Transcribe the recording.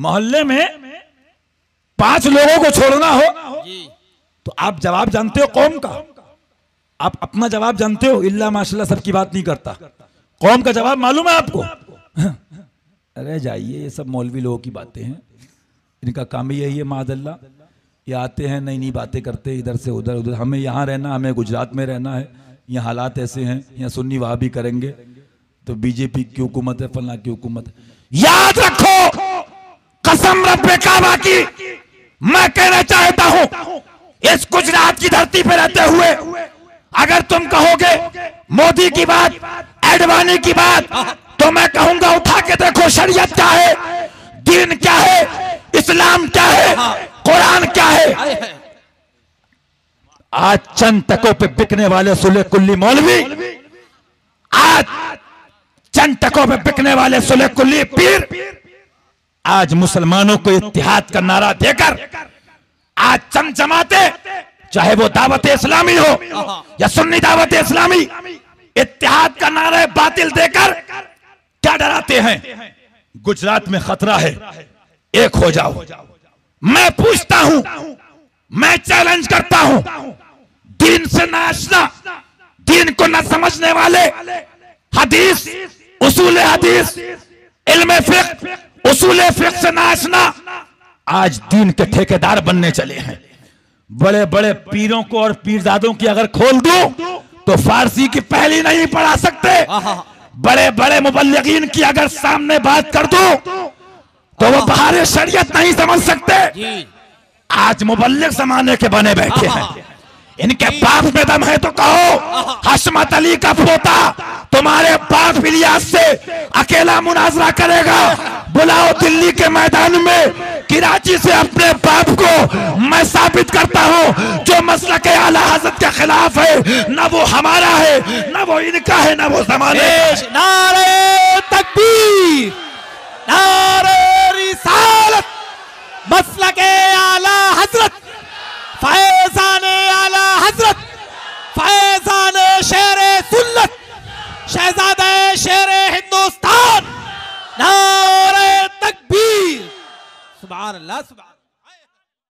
मोहल्ले में 5 लोगों को छोड़ना हो तो आप जवाब जानते हो कौम का, आप अपना जवाब जानते हो। इल्ला माशाल्लाह सबकी बात नहीं करता, कौम का जवाब मालूम है आपको। अरे जाइए, ये सब मौलवी लोगों की बातें हैं, इनका काम ही यही है मादल्ला। ये आते हैं नई नई बातें करते इधर से उधर उधर। हमें यहाँ रहना, हमें गुजरात में रहना है, यहाँ हालात ऐसे हैं, यहाँ सुन्नी वहां भी करेंगे तो बीजेपी की हुकूमत है, फलना की हुकूमत है। याद रखो, कसम रब्बे काबा की मैं कहना चाहता हूं, इस गुजरात की धरती पर रहते हुए अगर तुम कहोगे मोदी की बात, एडवाणी की बात, तो मैं कहूंगा उठा के देखो शरीयत क्या है, दीन क्या है, इस्लाम क्या है, कुरान क्या है। आज चंद टकों पे बिकने वाले सुले कुल्ली मौलवी, आज चंद टकों पे बिकने वाले सुले कुल्ली पीर, आज मुसलमानों को इत्तिहाद का नारा देकर आज चमचमाते, चाहे वो दावत इस्लामी हो या सुन्नी दावत इस्लामी, इत्तिहाद का नारा बातिल देकर क्या डराते हैं। गुजरात में खतरा है, एक हो जाओ। मैं पूछता हूं, मैं चैलेंज करता हूं, दीन से ना आशना, दीन को न समझने वाले, हदीस, उसूल हदीस, इल्म फिक्र, उसूल फिक्र से ना आशना, आज दीन के ठेकेदार बनने चले हैं। बड़े बड़े पीरों को और पीरजादों की अगर खोल दूं तो फारसी की पहली नहीं पढ़ा सकते। बड़े बड़े मुबल्लिगीन की अगर सामने बात कर दूं तो वो बहारे शरीयत नहीं समझ सकते। आज मुबल्लिग जमाने के बने बैठे हैं, इनके बाप में दम है तो कहो हशमत अली का पोता तुम्हारे बाप इलियास से अकेला मुनाजरा करेगा। बुलाओ दिल्ली के मैदान में, कराची से अपने बाप को मैं साबित करता हूं, जो मसला के आला हज़रत के खिलाफ है, ना वो हमारा है, ना वो इनका है, ना वो ज़माने का। नारे तकबीर, नारे रिसालत, मसला के आला हज़रत, फैज़ाने आला हज़रत, फैज़ाने शेरे सुन्नत, शहजादे शेरे हिंदुस्तान, नारे तकबीर। सुभान अल्लाह, सुभान।